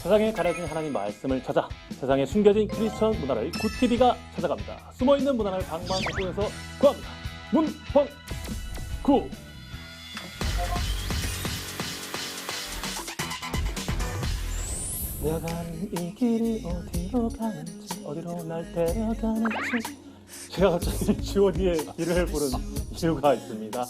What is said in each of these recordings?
세상에 가려진 하나님 말씀을 찾아 세상에 숨겨진 크리스천 문화를 굿TV가 찾아갑니다. 숨어있는 문화를 방방곡곡에서 구합니다. 문방구. 내가 가는 이 길이 어디로 가는지, 어디로 날 데려가는지. 제가 갑자기 G.O.D의 길을 부른 이유가 있습니다.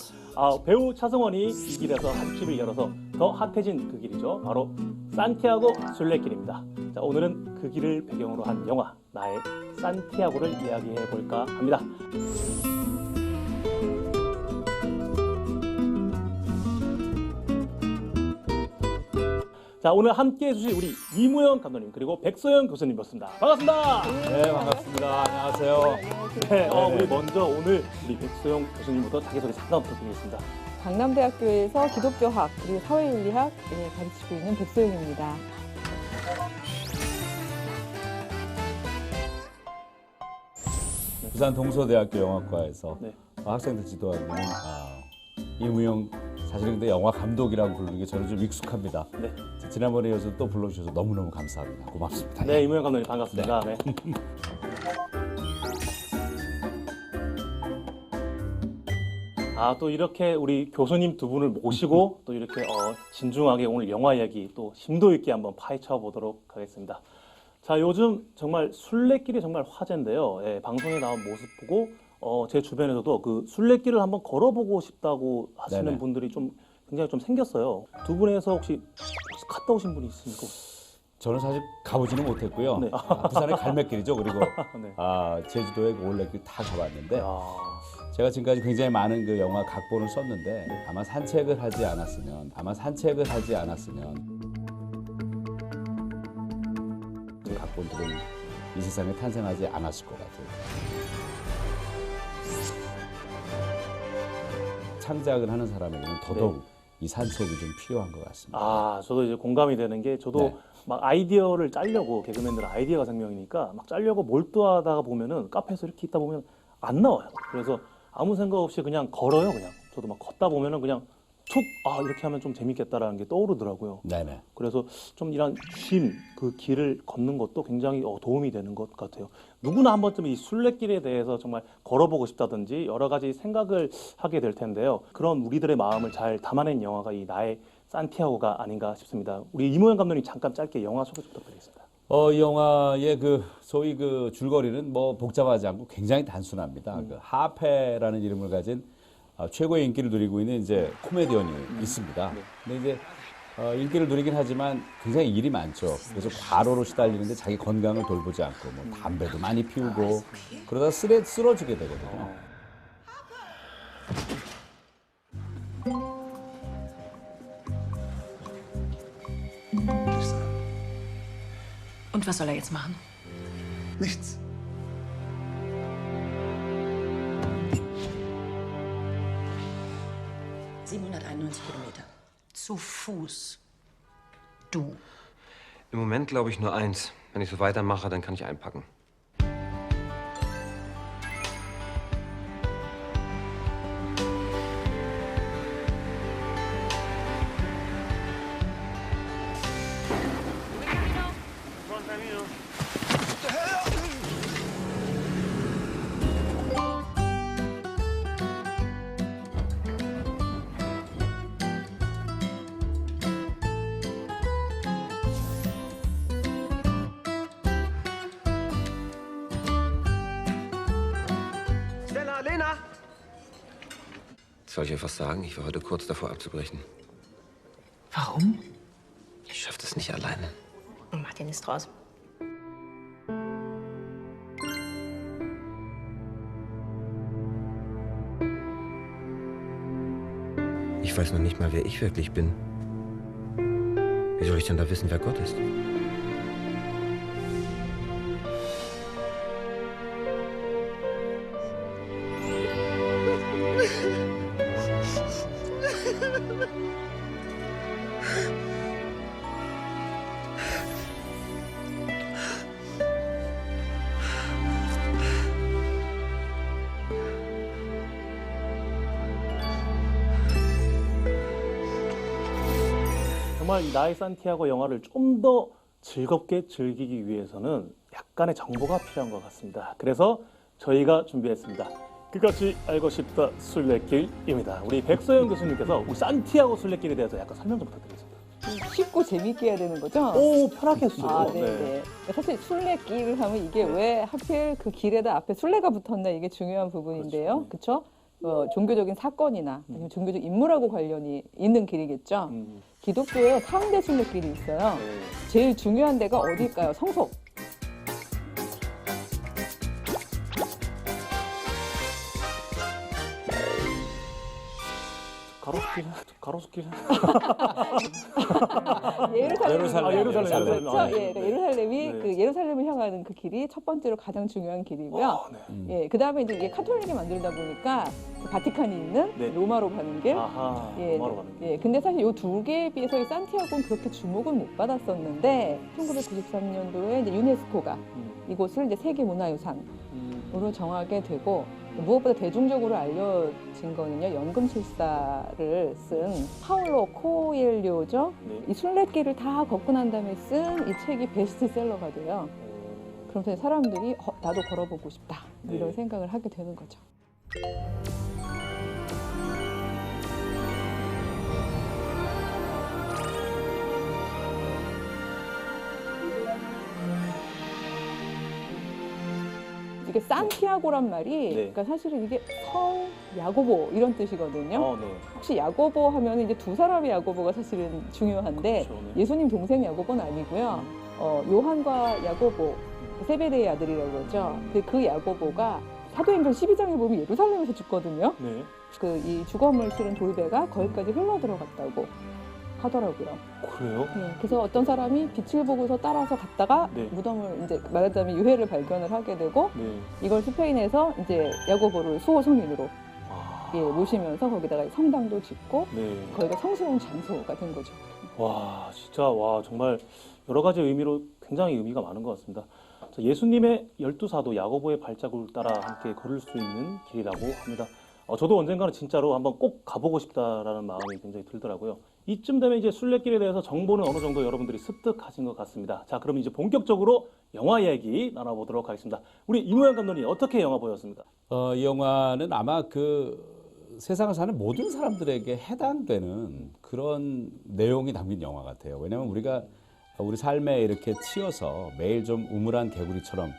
배우 차승원이 이 길에서 핫집을 열어서 더 핫해진 그 길이죠. 바로 산티아고 순례길입니다. 자, 오늘은 그 길을 배경으로 한 영화 나의 산티아고를 이야기해 볼까 합니다. 자, 오늘 함께해 주실 우리 이무영 감독님 그리고 백소영 교수님이었습니다. 반갑습니다. 네, 반갑습니다. 안녕하세요. 네, 우리 먼저 오늘 우리 백소영 교수님부터 자기소개 잠깐 부탁드리겠습니다. 강남대학교에서 기독교학 그리고 사회윤리학 가르치고 있는 백소영입니다. 부산 동서대학교 영화과에서 네. 학생들 지도하고 있는 이무영, 사실은 근데 영화 감독이라고 부르는 게 저는 좀 익숙합니다. 네. 지난번에 이어서 또 불러주셔서 너무너무 감사합니다. 고맙습니다. 네, 이무영 감독님 반갑습니다. 네. 또 이렇게 우리 교수님 두 분을 모시고 또 이렇게 진중하게 오늘 영화 이야기 또 심도 있게 한번 파헤쳐 보도록 하겠습니다. 자, 요즘 정말 순례길이 정말 화제인데요. 예, 방송에 나온 모습 보고 제 주변에서도 그 순례길을 한번 걸어보고 싶다고 하시는 네네. 분들이 좀 굉장히 좀 생겼어요. 두 분에서 혹시 갔다 오신 분이 있습니까? 저는 사실 가보지는 못했고요. 네. 부산의 갈매길이죠. 그리고 네. 제주도의 그 올레길 다 가봤는데 아, 제가 지금까지 굉장히 많은 그 영화 각본을 썼는데 아마 산책을 하지 않았으면 그 각본들은 이 세상에 탄생하지 않았을 것 같아요. 창작을 하는 사람에게는 더더욱 이 산책이 좀 필요한 것 같습니다. 저도 이제 공감이 되는 게 저도 네. 막 아이디어를 짜려고 개그맨들은 아이디어가 생명이니까 막 짜려고 몰두하다가 보면은 카페에서 이렇게 있다 보면 안 나와요. 그래서 아무 생각 없이 그냥 걸어요. 그냥 저도 막 걷다 보면은 그냥 툭 이렇게 하면 좀 재밌겠다라는 게 떠오르더라고요. 네네. 그래서 좀 이런 쉼, 그 길을 걷는 것도 굉장히 도움이 되는 것 같아요. 누구나 한 번쯤 이 순례길에 대해서 정말 걸어보고 싶다든지 여러 가지 생각을 하게 될 텐데요. 그런 우리들의 마음을 잘 담아낸 영화가 이 나의 산티아고가 아닌가 싶습니다. 우리 이모영 감독님 잠깐 짧게 영화 소개 좀 부탁드리겠습니다. 이 영화의 소위 그 줄거리는 뭐 복잡하지 않고 굉장히 단순합니다. 그 하페라는 이름을 가진 최고의 인기를 누리고 있는 이제 코미디언이 있습니다. 근데 이제 인기를 누리긴 하지만 굉장히 일이 많죠. 그래서 과로로 시달리는데 자기 건강을 돌보지 않고 뭐 담배도 많이 피우고 그러다 쓰러지게 되거든요. Und was soll er jetzt machen? Nichts. Kilometer. Zu Fuß. Du. Im Moment glaube ich nur eins. Wenn ich so weitermache, dann kann ich einpacken. Lena! Soll ich etwas sagen? Ich war heute kurz davor abzubrechen. Warum? Ich schaffe das nicht alleine. Mach dir nichts draus. Ich weiß noch nicht mal, wer ich wirklich bin. Wie soll ich denn da wissen, wer Gott ist? 정말 이 나의 산티아고 영화를 좀 더 즐겁게 즐기기 위해서는 약간의 정보가 필요한 것 같습니다. 그래서 저희가 준비했습니다. 끝까지 알고 싶다 순례길입니다. 우리 백서영 교수님께서 우리 산티아고 순례길에 대해서 약간 설명 좀 부탁드리겠습니다. 쉽고 재미있게 해야 되는 거죠? 오, 편하게 해주세요. 아, 네. 사실 순례길 하면 이게 왜 하필 그 길에다 앞에 순례가 붙었나 이게 중요한 부분인데요. 그렇죠? 종교적인 사건이나 아니면 종교적 인물하고 관련이 있는 길이겠죠. 기독교에 3대 순례길이 있어요. 제일 중요한 데가 어디일까요? 성소. 가로수길. 예루살렘. 예루살렘. 그렇죠? 아, 예, 그러니까 예루살렘이 네. 그 예루살렘을 향하는 그 길이 첫 번째로 가장 중요한 길이고요. 아, 네. 예, 그 다음에 이제 이게 카톨릭이 만들다 보니까 그 바티칸이 있는 네. 로마로 가는 길. 아하, 예, 로마로 가는 길. 예, 근데 사실 이 두 개에 비해서 이 산티아고는 그렇게 주목을 못 받았었는데 1993년도에 이제 유네스코가 이곳을 이제 세계 문화유산으로 정하게 되고 무엇보다 대중적으로 알려진 거는요 연금술사를 쓴 파울로 코엘료죠. 네. 이 순례길을 다 걷고 난 다음에 쓴 이 책이 베스트셀러가 돼요. 그러면서 사람들이 나도 걸어보고 싶다 이런 네. 생각을 하게 되는 거죠. 이게 산티아고란 말이 네. 그러니까 사실은 이게 성 야고보 이런 뜻이거든요. 네. 혹시 야고보 하면 이제 두 사람의 야고보가 사실은 중요한데 그렇죠, 네. 예수님 동생 야고보는 아니고요. 요한과 야고보 세베대의 아들이라고 그러죠. 근데 그 야고보가 사도행전 12장에 보면 예루살렘에서 죽거든요. 네. 그 이 죽음을 실은 돌배가 거기까지 흘러 들어갔다고 하더라고요. 그래요? 네, 그래서 어떤 사람이 빛을 보고서 따라서 갔다가 네. 무덤을 이제 말하자면 유해를 발견을 하게 되고 네. 이걸 스페인에서 이제 야고보를 수호 성인으로 아, 모시면서 거기다가 성당도 짓고 네. 거기가 성스러운 장소가 된 거죠. 와, 진짜 와 정말 여러 가지 의미로 굉장히 의미가 많은 것 같습니다. 자, 예수님의 12사도 야고보의 발자국을 따라 함께 걸을 수 있는 길이라고 합니다. 저도 언젠가는 진짜로 한번 꼭 가보고 싶다라는 마음이 굉장히 들더라고요. 이쯤 되면 이제 순례길에 대해서 정보는 어느 정도 여러분들이 습득하신 것 같습니다. 자, 그럼 이제 본격적으로 영화 얘기 나눠보도록 하겠습니다. 우리 이무영 감독님 어떻게 영화 보였습니까? 이 영화는 아마 그 세상을 사는 모든 사람들에게 해당되는 그런 내용이 담긴 영화 같아요. 왜냐하면 우리가 우리 삶에 이렇게 치여서 매일 좀 우물한 개구리처럼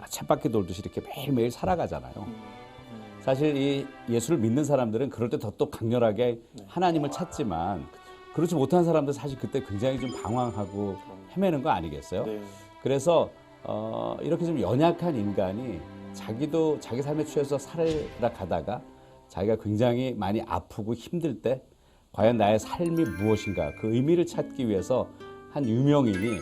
쳇바퀴 돌듯이 이렇게 매일매일 살아가잖아요. 사실 이 예수를 믿는 사람들은 그럴 때 더 또 강렬하게 하나님을 찾지만 그렇지 못한 사람들 사실 그때 굉장히 좀 방황하고 헤매는 거 아니겠어요? 네. 그래서 이렇게 좀 연약한 인간이 자기도 자기 삶에 취해서 살아가다가 자기가 굉장히 많이 아프고 힘들 때 과연 나의 삶이 무엇인가 그 의미를 찾기 위해서 한 유명인이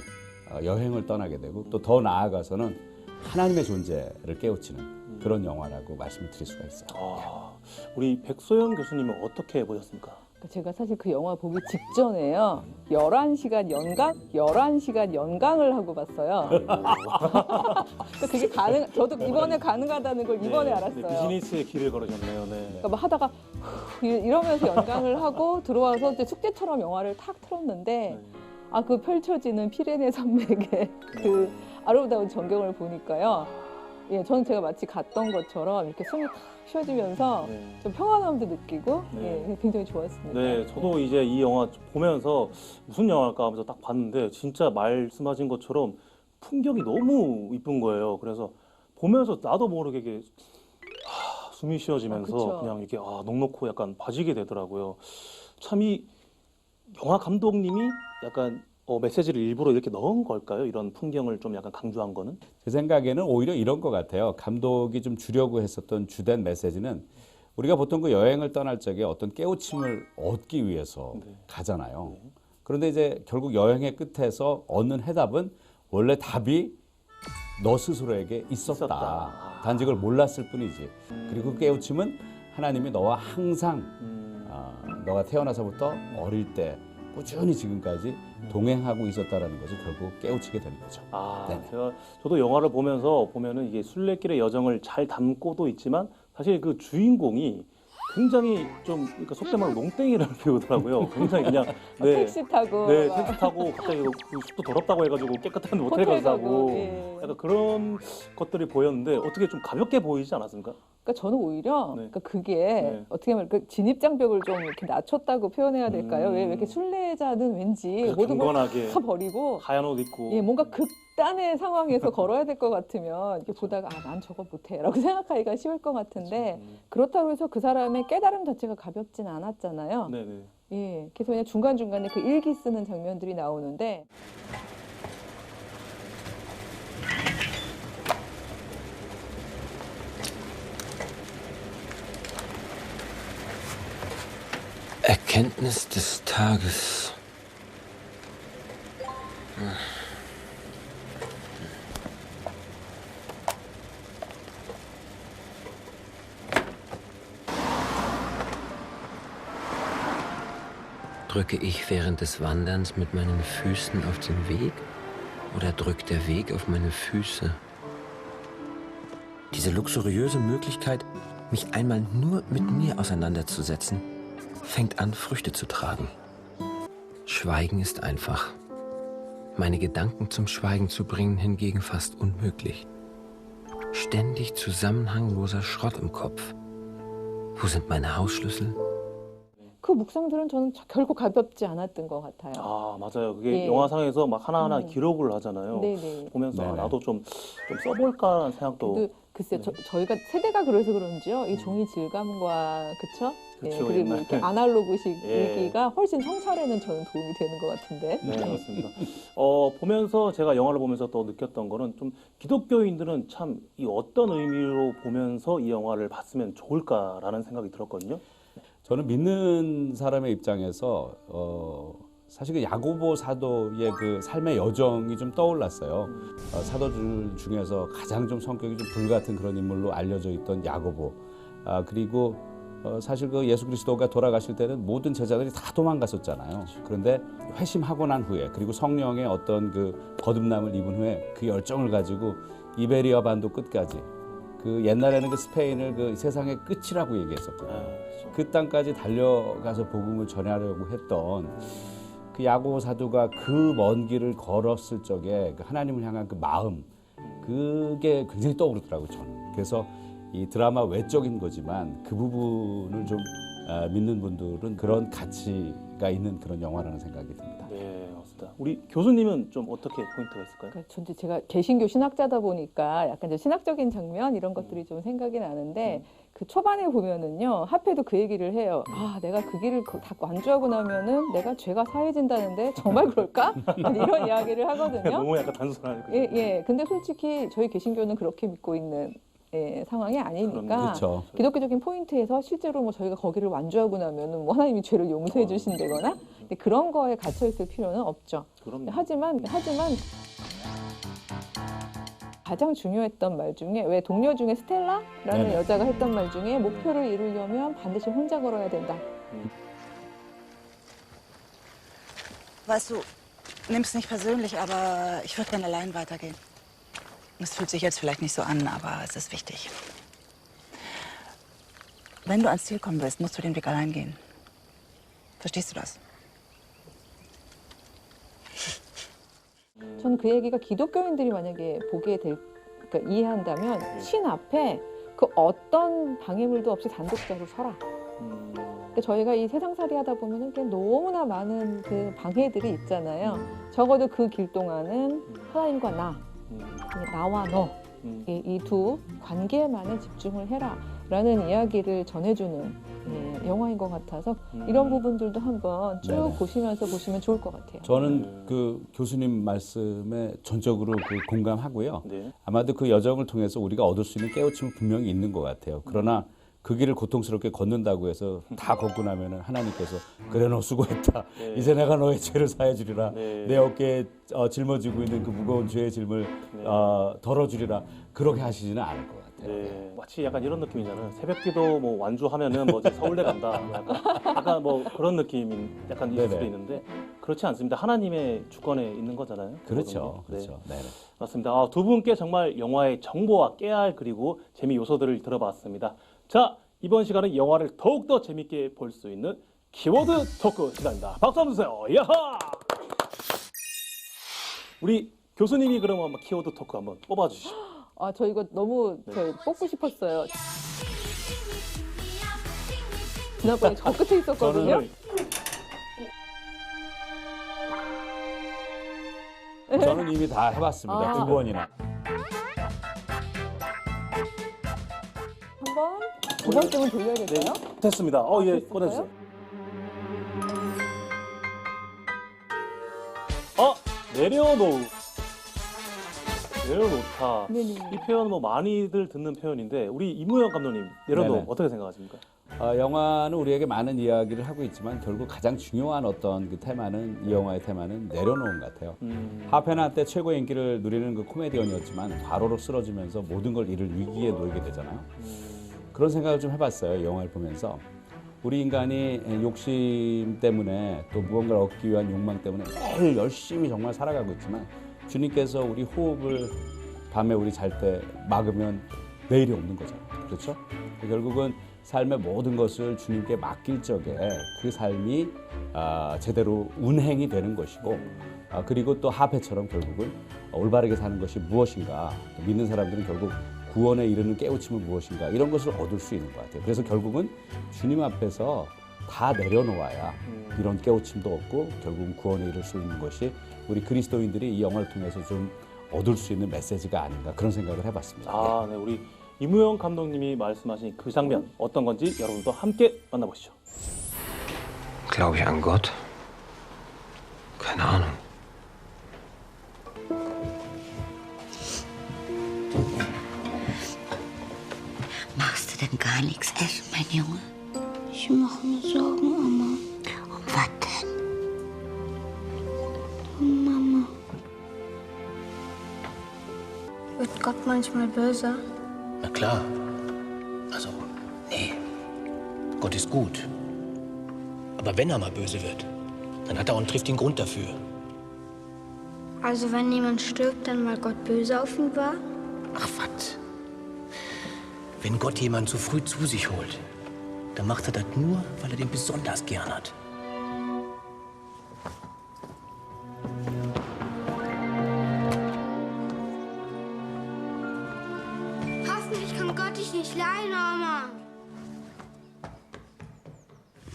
여행을 떠나게 되고 또 더 나아가서는 하나님의 존재를 깨우치는 그런 영화라고 말씀을 드릴 수가 있어요. 우리 백소영 교수님은 어떻게 보셨습니까? 제가 사실 그 영화 보기 직전에요. 11시간 연강? 11시간 연강을 하고 봤어요. 그게 저도 이번에 가능하다는 걸 이번에 알았어요. 네, 비즈니스의 길을 걸으셨네요. 네. 그러니까 뭐 하다가 이러면서 연강을 하고 들어와서 이제 숙제처럼 영화를 탁 틀었는데 그 펼쳐지는 피레네 산맥의 그 아름다운 전경을 보니까요. 예, 저는 제가 마치 갔던 것처럼 이렇게 숨이 탁 쉬어지면서 좀 평안함도 느끼고 예, 굉장히 좋았습니다. 네, 저도 이제 이 영화 보면서 무슨 영화일까 하면서 딱 봤는데 진짜 말씀하신 것처럼 풍경이 너무 이쁜 거예요. 그래서 보면서 나도 모르게 이게 숨이 쉬어지면서 그쵸. 그냥 이렇게 넋놓고 약간 봐지게 되더라고요. 참 이 영화 감독님이 약간 메시지를 일부러 이렇게 넣은 걸까요? 이런 풍경을 좀 약간 강조한 거는? 제 생각에는 오히려 이런 것 같아요. 감독이 좀 주려고 했었던 주된 메시지는 우리가 보통 그 여행을 떠날 적에 어떤 깨우침을 얻기 위해서 가잖아요. 그런데 이제 결국 여행의 끝에서 얻는 해답은 원래 답이 너 스스로에게 있었다. 단지 그걸 몰랐을 뿐이지. 그리고 그 깨우침은 하나님이 너와 항상 너가 태어나서부터 어릴 때 꾸준히 지금까지 동행하고 있었다라는 것을 결국 깨우치게 되는 거죠. 네네. 저도 영화를 보면서 보면은 이게 순례길의 여정을 잘 담고도 있지만 사실 그 주인공이 굉장히 좀 그러니까 속된 말로 농땡이라는 배우더라고요. 굉장히 그냥 택시 타고 네, 막 택시 타고 갑자기 숲도 더럽다고 해가지고 깨끗한 모텔 호텔 가고 가고, 예. 약간 그런 것들이 보였는데 어떻게 좀 가볍게 보이지 않았습니까? 그러니까 저는 오히려 네. 그러니까 그게 네. 어떻게 보면 그 진입장벽을 좀 이렇게 낮췄다고 표현해야 될까요? 왜 이렇게 순례자는 왠지 그래서 모든 걸 경건하게 다 버리고 하얀 옷 입고 예, 뭔가 극단의 상황에서 걸어야 될 것 같으면 이렇게 보다가 아, 난 저거 못해라고 생각하기가 쉬울 것 같은데 그렇다고 해서 그 사람의 깨달음 자체가 가볍진 않았잖아요. 네네. 예, 그래서 그냥 중간중간에 그 일기 쓰는 장면들이 나오는데 Erkenntnis des Tages. Drücke ich während des Wanderns mit meinen Füßen auf den Weg oder drückt der Weg auf meine Füße? Diese luxuriöse Möglichkeit, mich einmal nur mit mir auseinanderzusetzen, fängt an, Früchte zu tragen. Schweigen ist einfach. Meine Gedanken zum Schweigen zu bringen hingegen fast unmöglich. Ständig zusammenhangloser Schrott im Kopf. Wo sind meine Hausschlüssel? 그 묵상들은 저는 결코 가볍지 않았던 것 같아요. 아 맞아요. 그게 예. 영화상에서 막 하나하나 기록을 하잖아요. 네네. 보면서 아, 네네. 나도 좀 써볼까라는 생각도. 근데 글쎄 네. 저희가 세대가 그래서 그런지요. 이 종이 질감과 그쵸? 예, 그쵸, 그리고 옛날. 이렇게 아날로그식 예. 일기가 훨씬 성찰에는 저는 도움이 되는 것 같은데. 네, 맞습니다. 보면서 제가 영화를 보면서 또 느꼈던 거는 좀 기독교인들은 참 이 어떤 의미로 보면서 이 영화를 봤으면 좋을까라는 생각이 들었거든요. 저는 믿는 사람의 입장에서 사실 그 야고보 사도의 그 삶의 여정이 좀 떠올랐어요. 사도들 중에서 가장 좀 성격이 좀 불같은 그런 인물로 알려져 있던 야고보. 그리고 사실 그 예수 그리스도가 돌아가실 때는 모든 제자들이 다 도망갔었잖아요. 그런데 회심하고 난 후에 그리고 성령의 어떤 그 거듭남을 입은 후에 그 열정을 가지고 이베리아 반도 끝까지 그 옛날에는 그 스페인을 그 세상의 끝이라고 얘기했었거든요. 그 땅까지 달려가서 복음을 전하려고 했던 그 야고보 사도가 그 먼 길을 걸었을 적에 그 하나님을 향한 그 마음 그게 굉장히 떠오르더라고요. 저는. 그래서 이 드라마 외적인 거지만 그 부분을 좀 믿는 분들은 그런 가치가 있는 그런 영화라는 생각이 듭니다. 네, 맞습니다. 우리 교수님은 좀 어떻게 포인트가 있을까요? 그러니까 전체 제가 개신교 신학자다 보니까 약간 이제 신학적인 장면 이런 것들이 좀 생각이 나는데 그 초반에 보면은요 하페도 그 얘기를 해요. 아 내가 그 길을 다 완주하고 나면은 내가 죄가 사해진다는데 정말 그럴까? 이런 이야기를 하거든요. 너무 약간 단순한. 예, 예. 근데 솔직히 저희 개신교는 그렇게 믿고 있는 상황이 아니니까 그렇죠. 기독교적인 포인트에서 실제로 뭐 저희가 거기를 완주하고 나면은 뭐 하나님이 죄를 용서해 주신다거나 그런 거에 갇혀 있을 필요는 없죠. 그럼 하지만 가장 중요했던 말 중에 왜 동료 중에 스텔라라는 네네. 여자가 했던 말 중에 목표를 이루려면 반드시 혼자 걸어야 된다. Weißt du, nimm's nicht persönlich, aber ich würde gerne allein weitergehen. Es fühlt sich jetzt vielleicht nicht so an, aber es ist wichtig. Wenn du ans Ziel kommen willst, musst du den Weg allein gehen. Verstehst du das? 저는 그 얘기가 기독교인들이 만약에 보게 될, 그러니까 이해한다면 신 앞에 그 어떤 방해물도 없이 단독적으로 서라. 그러니까 저희가 이 세상살이 하다 보면은 그냥 너무나 많은 그 방해들이 있잖아요. 적어도 그 길 동안은 하나님과 나와 너. 이 두 관계만에 집중을 해라라는 이야기를 전해주는 영화인 것 같아서 이런 부분들도 한번 쭉 네네. 보시면 좋을 것 같아요. 저는 그 교수님 말씀에 전적으로 그 공감하고요. 네. 아마도 그 여정을 통해서 우리가 얻을 수 있는 깨우침은 분명히 있는 것 같아요. 그러나 그 길을 고통스럽게 걷는다고 해서 다 걷고 나면은 하나님께서 그래 너 수고했다. 네. 이제 내가 너의 죄를 사해 주리라. 네. 내 어깨에 짊어지고 있는 그 무거운 죄의 짐을 덜어주리라. 그렇게 하시지는 않을 것 같아요. 네, 마치 약간 이런 느낌이잖아요. 새벽기도 뭐 완주하면은 뭐 이제 서울대 간다. 약간 뭐 그런 느낌인 약간 있을 네네. 수도 있는데 그렇지 않습니다. 하나님의 주권에 있는 거잖아요. 그렇죠. 네, 그렇죠. 네. 맞습니다. 두 분께 정말 영화의 정보와 깨알 그리고 재미 요소들을 들어봤습니다. 자, 이번 시간은 영화를 더욱더 재밌게 볼 수 있는 키워드 토크 시간입니다. 박수 한번 주세요. 야하! 우리 교수님이 그러면 한번 키워드 토크 한번 뽑아주시죠. 아, 저 이거 너무 저 뽑고 싶었어요. 지난번에 저 끝에 있었거든요. 저는 이미 다 해봤습니다. 아. 2번이나. 한 번, 두 번쯤은 돌려야 될까요? 됐습니다. 예, 됐을까요? 꺼내주세요. 내려놓. 내려놓다. 네네. 이 표현 뭐 많이들 듣는 표현인데 우리 이무영 감독님 내려놓 네네. 어떻게 생각하십니까? 영화는 우리에게 많은 이야기를 하고 있지만 결국 가장 중요한 어떤 그 테마는 이 영화의 테마는 내려놓은 것 같아요. 하페는 한때 최고의 인기를 누리는 그 코미디언이었지만 과로로 쓰러지면서 모든 걸 잃을 위기에 놓이게 되잖아요. 그런 생각을 좀 해봤어요. 이 영화를 보면서. 우리 인간이 욕심 때문에 또 무언가를 얻기 위한 욕망 때문에 매일 열심히 정말 살아가고 있지만 주님께서 우리 호흡을 밤에 우리 잘 때 막으면 내일이 없는 거잖아요. 그렇죠? 결국은 삶의 모든 것을 주님께 맡길 적에 그 삶이 제대로 운행이 되는 것이고 그리고 또 하페처럼 결국은 올바르게 사는 것이 무엇인가 믿는 사람들은 결국 구원에 이르는 깨우침은 무엇인가 이런 것을 얻을 수 있는 것 같아요. 그래서 결국은 주님 앞에서 다 내려놓아야 이런 깨우침도 얻고 결국은 구원에 이를 수 있는 것이 우리 그리스도인들이 이 영화를 통해서 좀 얻을 수 있는 메시지가 아닌가 그런 생각을 해봤습니다. 네, 우리 이무영 감독님이 말씀하신 그 장면 어떤 건지 여러분도 함께 만나보시죠. Glaube ich an Gott? Keine Ahnung. Machst du denn gar nichts essen, mein Junge? Ich mache mir Sorgen, Mama. Um was denn? Um Mama. Wird Gott manchmal böse? Na klar. Also, nee. Gott ist gut. Aber wenn er mal böse wird, dann hat er auch einen triftigen Grund dafür. Also wenn jemand stirbt, dann weil Gott böse auf ihn war? Ach, was? Wenn Gott jemanden zu früh zu sich holt, dann macht er das nur, weil er den besonders gern hat. Hoffentlich kann Gott dich nicht leiden, Mama.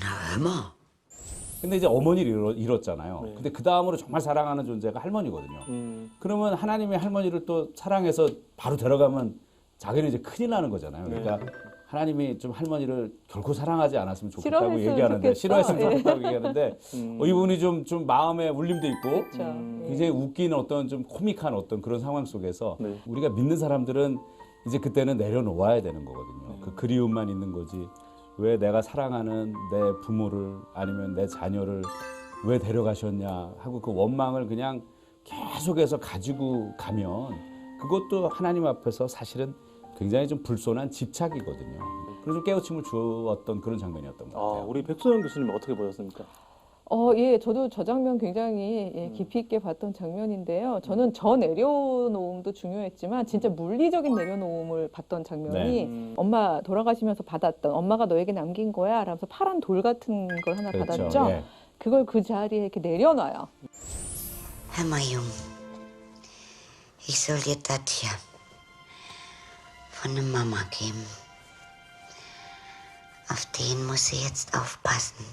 Na, hör mal. 근데 이제 어머니를 잃었잖아요. 네. 근데 그 다음으로 정말 사랑하는 존재가 할머니거든요. 그러면 하나님이 할머니를 또 사랑해서 바로 데려가면 자기는 이제 큰일 나는 거잖아요. 그러니까 하나님이 좀 할머니를 결코 사랑하지 않았으면 좋겠다고 싫어했으면 얘기하는데 좋겠다. 싫어했으면 예. 좋겠다고 얘기하는데 이분이 좀 마음에 울림도 있고 그렇죠. 굉장히 웃긴 어떤 좀 코믹한 어떤 그런 상황 속에서 네. 우리가 믿는 사람들은 이제 그때는 내려놓아야 되는 거거든요. 그 그리움만 있는 거지. 왜 내가 사랑하는 내 부모를 아니면 내 자녀를 왜 데려가셨냐 하고 그 원망을 그냥 계속해서 가지고 가면 그것도 하나님 앞에서 사실은 굉장히 좀 불손한 집착이거든요. 그래서 깨우침을 주었던 그런 장면이었던 것 같아요. 우리 백소영 교수님 어떻게 보셨습니까? 예, 저도 저 장면 굉장히 깊이 있게 봤던 장면인데요. 저는 저 내려놓음도 중요했지만 진짜 물리적인 내려놓음을 봤던 장면이 네. 엄마 돌아가시면서 받았던 엄마가 너에게 남긴 거야 라면서 파란 돌 같은 걸 하나 그렇죠. 받았죠. 예. 그걸 그 자리에 이렇게 내려놔요. Hör mal, Jung. Ich soll dir das hier von der Mama geben. Auf den muss sie jetzt aufpassen.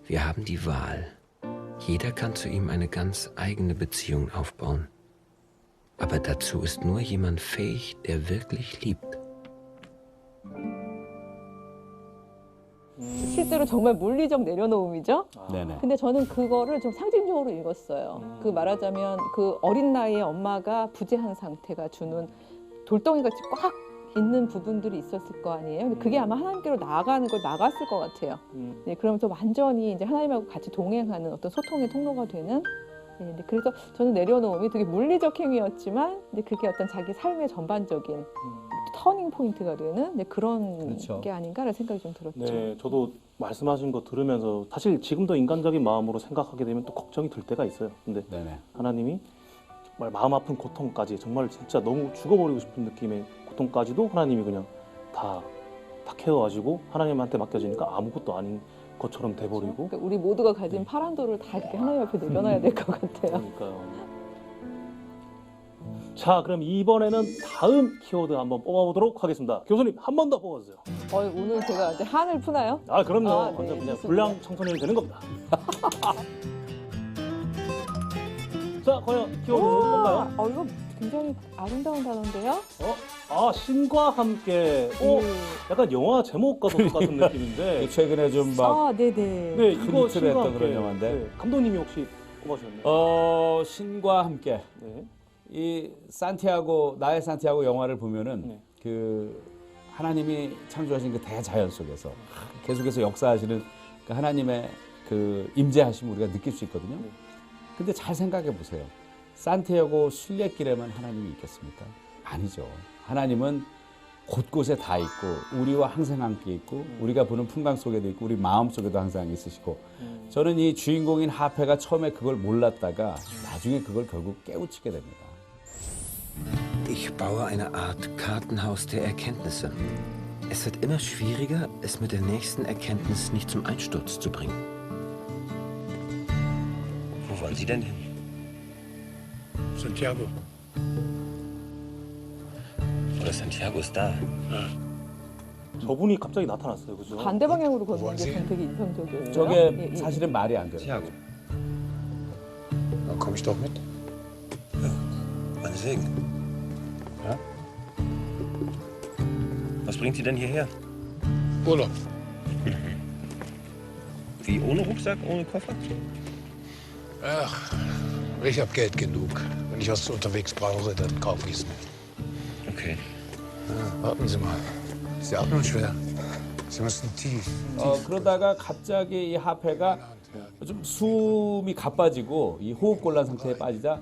Wir haben die Wahl. Jeder kann zu ihm eine ganz eigene Beziehung aufbauen. Aber dazu ist nur jemand fähig, der wirklich liebt. 실제로 정말 물리적 내려놓음이죠. 네네. 근데 저는 그거를 좀 상징적으로 읽었어요. 그 말하자면 그 어린 나이에 엄마가 부재한 상태가 주는 돌덩이 같이 꽉 있는 부분들이 있었을 거 아니에요. 근데 그게 아마 하나님께로 나아가는 걸 막았을 것 같아요. 네, 그러면서 완전히 이제 하나님하고 같이 동행하는 어떤 소통의 통로가 되는. 네, 근데 그래서 저는 내려놓음이 되게 물리적 행위였지만, 근데 그게 어떤 자기 삶의 전반적인 터닝 포인트가 되는 그런 그렇죠. 게 아닌가라는 생각이 좀 들었죠. 네, 저도 말씀하신 거 들으면서 사실 지금도 인간적인 마음으로 생각하게 되면 또 걱정이 들 때가 있어요. 근데 네네. 하나님이 정말 마음 아픈 고통까지 정말 진짜 너무 죽어버리고 싶은 느낌의 고통까지도 하나님이 그냥 다 케어가지고 하나님한테 맡겨지니까 아무것도 아닌 것처럼 돼버리고. 그러니까 우리 모두가 가진 파란도를 다 이렇게 하나님 앞에 내려놔야 될 것 같아요. 그러니까요. 자, 그럼 이번에는 다음 키워드 한번 뽑아보도록 하겠습니다. 교수님 한 번 더 뽑아주세요. 오늘 제가 이제 한을 푸나요? 아, 그럼요. 아, 네, 완전 그냥 좋습니다. 불량 청소년이 되는 겁니다. 자, 과연 키워드는 뭔가요? 이거 굉장히 아름다운 단어인데요? 신과 함께. 약간 영화 제목과도 똑같은 느낌인데. 최근에 좀 막 네네. 네, 이거 히트를 신과 했던 함께. 그런 영화인데. 네, 감독님이 혹시 뽑아주셨나요? 신과 함께. 네. 이 산티아고 나의 산티아고 영화를 보면은 네. 그 하나님이 창조하신 그 대자연 속에서 계속해서 역사하시는 그 하나님의 그 임재하심을 우리가 느낄 수 있거든요. 네. 근데 잘 생각해 보세요. 산티아고 순례길에만 하나님이 있겠습니까? 아니죠. 하나님은 곳곳에 다 있고 우리와 항상 함께 있고 우리가 보는 풍광 속에도 있고 우리 마음 속에도 항상 있으시고 저는 이 주인공인 하페가 처음에 그걸 몰랐다가 나중에 그걸 결국 깨우치게 됩니다. Ich baue eine Art Kartenhaus der Erkenntnisse. Es wird immer schwieriger, es mit der nächsten Erkenntnis nicht zum Einsturz zu bringen. Wo wollen Sie denn hin? Santiago. Oder Santiago ist da. 저분이 갑자기 나타났어요, 그죠? 반대 방향으로 걷는 게 전 되게 인상적이었어요. 저게 사실은 말이 안 돼요. Santiago. Dann komme ich doch mit. Meinetwegen. Ja? Was bringt Sie denn hierher? Urlaub. Wie, ohne Rucksack, ohne Koffer? Ach, ich habe Geld genug. Wenn ich was unterwegs brauche, dann kaufe ich es mir. Okay. Ja, warten Sie mal. Ist die Atmung schwer? Sie müssen tief. 그러다가 갑자기 이 하페가 좀 숨이 가빠지고 이 호흡곤란 상태에 빠지자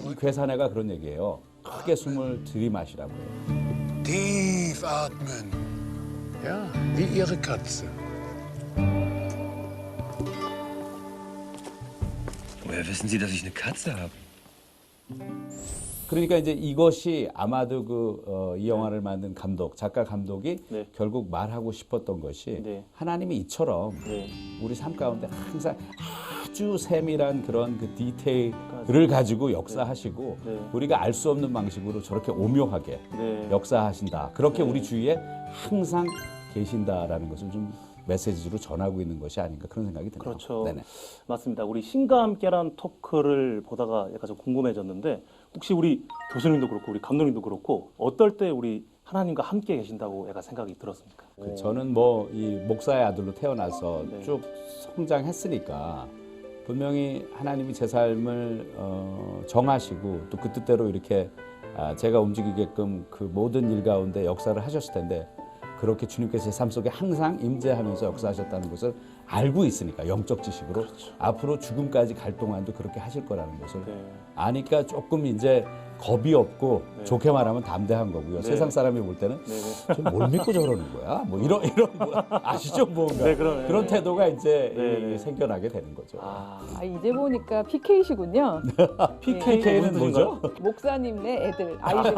이 괴사내가 그런 얘기예요. 크게 숨을 들이마시라고요. Tief atmen. Ja, wie Ihre Katze. Woher wissen Sie, dass ich eine Katze habe? 그러니까 이제 이것이 아마도 이 영화를 만든 작가 감독이 네. 결국 말하고 싶었던 것이 네. 하나님이 이처럼 네. 우리 삶 가운데 항상 아주 세밀한 그런 그 디테일을 가지고 역사하시고 네. 우리가 알 수 없는 방식으로 저렇게 오묘하게 네. 역사하신다. 그렇게 네. 우리 주위에 항상 계신다라는 것을 좀 메시지로 전하고 있는 것이 아닌가 그런 생각이 드네요. 그렇죠. 네네. 맞습니다. 우리 신과 함께란 토크를 보다가 약간 좀 궁금해졌는데 혹시 우리 교수님도 그렇고 우리 감독님도 그렇고 어떨 때 우리 하나님과 함께 계신다고 약간 생각이 들었습니까? 저는 뭐 이 목사의 아들로 태어나서 네. 쭉 성장했으니까 분명히 하나님이 제 삶을 정하시고 또 그 뜻대로 이렇게 제가 움직이게끔 그 모든 일 가운데 역사를 하셨을 텐데 그렇게 주님께서 제 삶 속에 항상 임재하면서 역사하셨다는 것을 알고 있으니까 영적 지식으로 앞으로 죽음까지 갈 동안도 그렇게 하실 거라는 것을 아니까 조금 이제 겁이 없고 좋게 말하면 담대한 거고요. 세상 사람이 볼 때는 뭘 믿고 저러는 거야? 뭐 이런 뭐 아시죠? 뭔가 그런 태도가 이제 생겨나게 되는 거죠. 이제 보니까 PK시군요. PK는 뭐죠? 목사님네 애들, 아이들.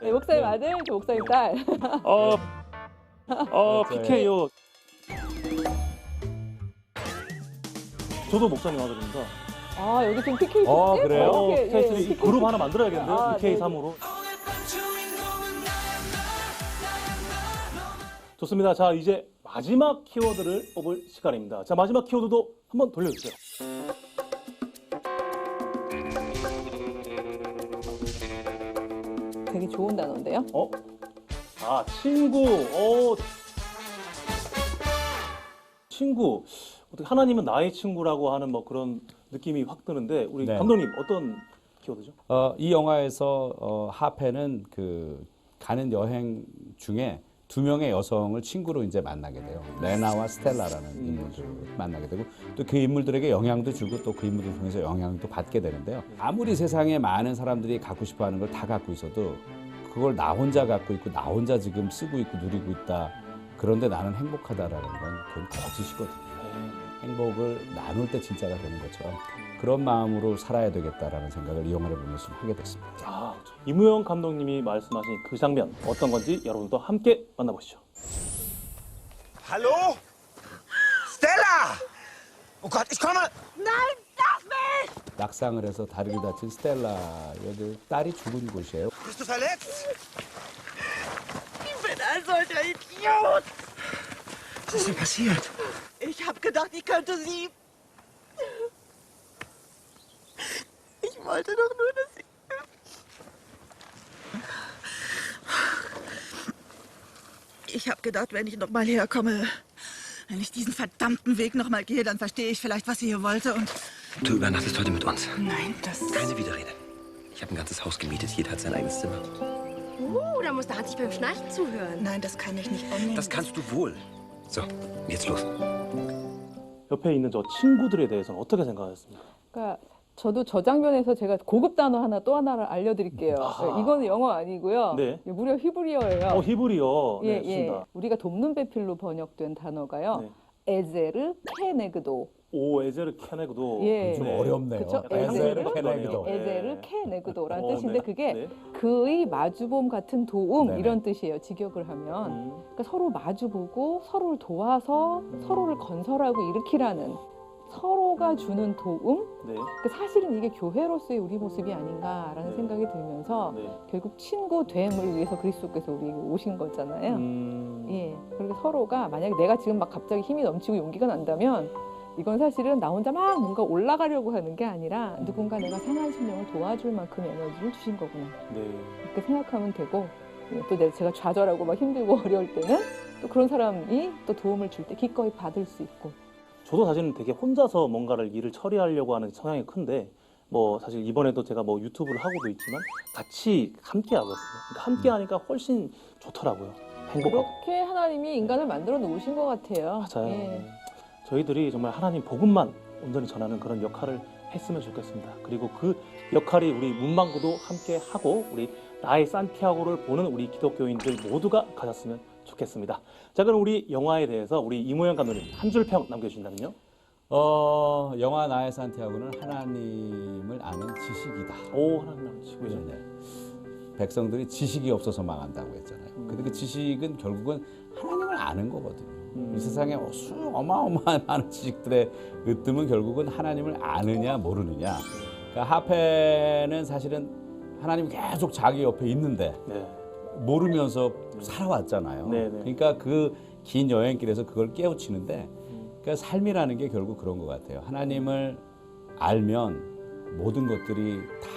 네, 목사님 아들, 저 목사님 딸. PK요. 저도 목사님 아들입니다. 여기 좀 PK 있지? 그래요? PK3 그룹 하나 만들어야겠는데요? PK3으로. 좋습니다. 자, 이제 마지막 키워드를 뽑을 시간입니다. 자, 마지막 키워드도 한번 돌려주세요. 되게 좋은 단어인데요? 친구. 친구. 어떻게 하나님은 나의 친구라고 하는 뭐 그런 느낌이 확 드는데 우리 감독님 어떤 키워드죠? 이 영화에서 하페는 그 가는 여행 중에 두 명의 여성을 친구로 이제 만나게 돼요. 레나와 스텔라라는 인물들을 만나게 되고 또 그 인물들에게 영향도 주고 또 그 인물들 통해서 영향도 받게 되는데요. 아무리 세상에 많은 사람들이 갖고 싶어하는 걸 다 갖고 있어도 그걸 나 혼자 갖고 있고 나 혼자 지금 쓰고 있고 누리고 있다. 그런데 나는 행복하다라는 건 그건 거짓이거든요. 행복을 나눌 때 진짜가 되는 것처럼 그런 마음으로 살아야 되겠다라는 생각을 이 영화를 보면서 하게 됐습니다. 아, 이무영 감독님이 말씀하신 그 장면 어떤 건지 여러분도 함께 만나보시죠. Hallo? Stella! Oh Gott, ich komme! Nein, lass mich! 낙상을 해서 다리를 다친 스텔라 여기 딸이 죽은 곳이에요. Bist du verletzt? Ich bin ein solcher Idiot! Was ist denn passiert? Ich habe gedacht, ich könnte sie. Ich wollte doch nur, dass sie. Ich habe gedacht, wenn ich noch mal herkomme, wenn ich diesen verdammten Weg noch mal gehe, dann verstehe ich vielleicht, was sie hier wollte und. Du übernachtest heute mit uns. Nein, das. Keine Widerrede. Ich habe ein ganzes Haus gemietet. Jeder hat sein eigenes Zimmer. Da muss der Hans sich beim Schnarchen zuhören. Nein, das kann ich nicht annehmen. Das kannst du wohl. So, jetzt los. 옆에 있는 저 친구들에 대해서는 어떻게 생각하셨습니까? 그러니까 저도 저 장면에서 제가 고급 단어 하나 또 하나를 알려드릴게요. 아하. 이거는 영어 아니고요. 네. 무려 히브리어예요. 히브리어. 네, 예, 예. 좋습니다. 우리가 돕는 배필로 번역된 단어가요. 네. 에제르 케네그도. 오, 에제르 케네그도. 예. 좀 어렵네요. 그쵸? 약간 에제르 케네그도. 에제르 케네그도라는 뜻인데 네. 그게 네. 그의 마주봄 같은 도움 네네. 이런 뜻이에요. 직역을 하면. 그러니까 서로 마주보고 서로를 도와서 서로를 건설하고 일으키라는 서로가 주는 도움. 네. 그 사실은 이게 교회로서의 우리 모습이 아닌가라는 네. 생각이 들면서 네. 결국 친구됨을 위해서 그리스도께서 우리에게 오신 거잖아요. 예, 그리고 서로가 만약에 내가 지금 막 갑자기 힘이 넘치고 용기가 난다면 이건 사실은 나 혼자 막 뭔가 올라가려고 하는 게 아니라 누군가 내가 상한 심령을 도와줄 만큼 에너지를 주신 거구나 네. 이렇게 생각하면 되고 예, 또 제가 좌절하고 막 힘들고 어려울 때는 또 그런 사람이 또 도움을 줄 때 기꺼이 받을 수 있고. 저도 사실은 되게 혼자서 뭔가를 일을 처리하려고 하는 성향이 큰데 뭐 사실 이번에도 제가 뭐 유튜브를 하고도 있지만 같이 함께 하거든요. 그러니까 함께 하니까 훨씬 좋더라고요. 행복하고. 그렇게 하나님이 인간을 만들어 놓으신 것 같아요. 맞아요. 예. 네. 저희들이 정말 하나님 복음만 온전히 전하는 그런 역할을 했으면 좋겠습니다. 그리고 그 역할이 우리 문방구도 함께 하고 우리 나의 산티아고를 보는 우리 기독교인들 모두가 가졌으면 좋겠습니다. 자, 그럼 우리 영화에 대해서 우리 이모영 감독님 한 줄 평 남겨주신다면요? 영화 나의 산티아고는 하나님을 아는 지식이다. 오, 하나님 지식이죠. 네. 백성들이 지식이 없어서 망한다고 했잖아요. 근데 그 지식은 결국은 하나님을 아는 거거든요. 이 세상에 어마어마한 많은 지식들의 으뜸은 결국은 하나님을 아느냐 모르느냐. 그러니까 하페는 사실은 하나님이 계속 자기 옆에 있는데 네. 모르면서 살아왔잖아요. 네, 네. 그러니까 그 긴 여행길에서 그걸 깨우치는데 그러니까 삶이라는 게 결국 그런 것 같아요. 하나님을 알면 모든 것들이 다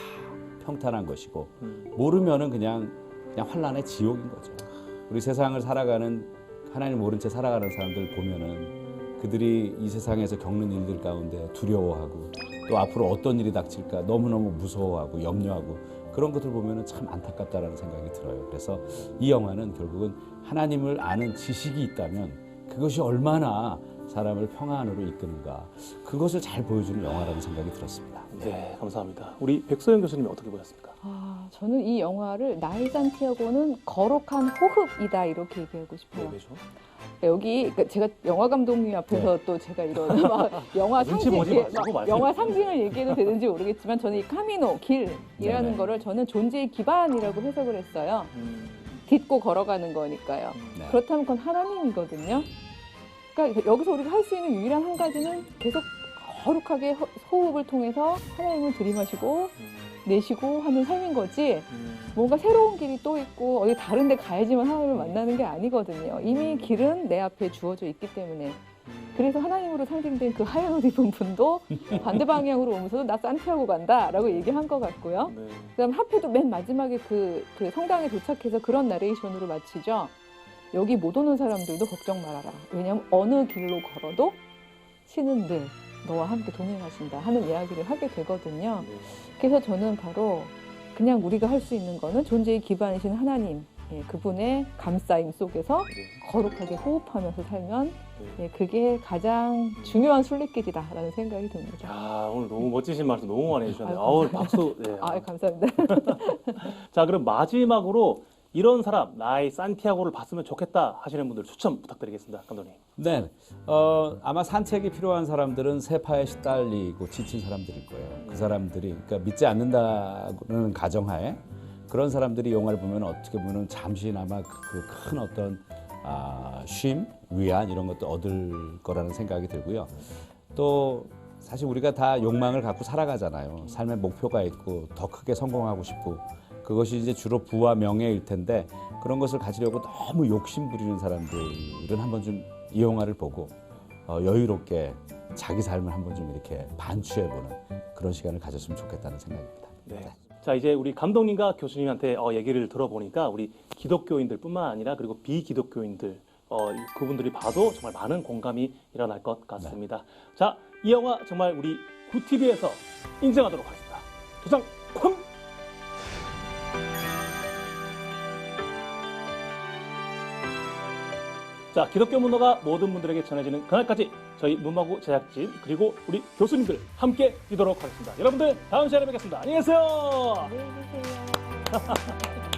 평탄한 것이고 모르면은 그냥 환란의 지옥인 거죠. 우리 세상을 살아가는 하나님 모른 채 살아가는 사람들 보면은 그들이 이 세상에서 겪는 일들 가운데 두려워하고 또 앞으로 어떤 일이 닥칠까 너무너무 무서워하고 염려하고 그런 것들 보면은 참 안타깝다라는 생각이 들어요. 그래서 이 영화는 결국은 하나님을 아는 지식이 있다면 그것이 얼마나 사람을 평안으로 이끄는가 그것을 잘 보여주는 영화라는 생각이 들었습니다. 네, 감사합니다. 우리 백소영 교수님이 어떻게 보셨습니까? 저는 이 영화를 나의 산티아고는 거룩한 호흡이다 이렇게 얘기하고 싶어요. 왜죠? 여기 그러니까 제가 영화 감독님 앞에서 또 제가 이런 막 영화 눈치 상징 보지 마시고 말씀해 영화 주세요. 상징을 얘기해도 되는지 모르겠지만 저는 이 카미노 길이라는 네네. 거를 저는 존재의 기반이라고 해석을 했어요. 딛고 걸어가는 거니까요. 네. 그렇다면 그건 하나님이거든요. 그러니까 여기서 우리가 할 수 있는 유일한 한 가지는 계속 거룩하게 호흡을 통해서 하나님을 들이마시고 내쉬고 하는 삶인 거지 뭔가 새로운 길이 또 있고 어디 다른 데 가야지만 하나님을 만나는 게 아니거든요. 이미 길은 내 앞에 주어져 있기 때문에 그래서 하나님으로 상징된 그 하얀 옷 입은 분도 반대 방향으로 오면서도 나 산티아고 간다라고 얘기한 것 같고요. 네. 그다음 하프도 맨 마지막에 그 성당에 도착해서 그런 나레이션으로 마치죠. 여기 못 오는 사람들도 걱정 말아라. 왜냐하면 어느 길로 걸어도 신은 늘 너와 함께 동행하신다 하는 이야기를 하게 되거든요. 그래서 저는 바로 그냥 우리가 할 수 있는 거는 존재의 기반이신 하나님, 그분의 감싸임 속에서 거룩하게 호흡하면서 살면 그게 가장 중요한 순례길이다라는 생각이 듭니다. 야, 오늘 너무 멋지신 말씀 너무 많이 해주셨네요. 아유, 박수. 네. 감사합니다. 자, 그럼 마지막으로 이런 사람 나의 산티아고를 봤으면 좋겠다 하시는 분들 추천 부탁드리겠습니다, 감독님. 네, 아마 산책이 필요한 사람들은 세파에 시달리고 지친 사람들일 거예요. 그 사람들이 그러니까 믿지 않는다는 가정하에 그런 사람들이 영화를 보면 어떻게 보면 잠시나마 그 큰 어떤 쉼, 위안 이런 것도 얻을 거라는 생각이 들고요. 또 사실 우리가 다 욕망을 갖고 살아가잖아요. 삶의 목표가 있고 더 크게 성공하고 싶고 그것이 이제 주로 부와 명예일 텐데 그런 것을 가지려고 너무 욕심 부리는 사람들은 한번 좀 이 영화를 보고 여유롭게 자기 삶을 한번 좀 이렇게 반추해보는 그런 시간을 가졌으면 좋겠다는 생각입니다. 네. 자, 이제 우리 감독님과 교수님한테 얘기를 들어보니까 우리 기독교인들뿐만 아니라 그리고 비기독교인들 그분들이 봐도 정말 많은 공감이 일어날 것 같습니다. 자, 이 영화 정말 우리 구TV에서 인정하도록 하겠습니다. 도장 쾅! 자, 기독교 문화가 모든 분들에게 전해지는 그날까지 저희 문마구 제작진 그리고 우리 교수님들 함께 뛰도록 하겠습니다. 여러분들 다음 시간에 뵙겠습니다. 안녕히 계세요. 안녕히 계세요.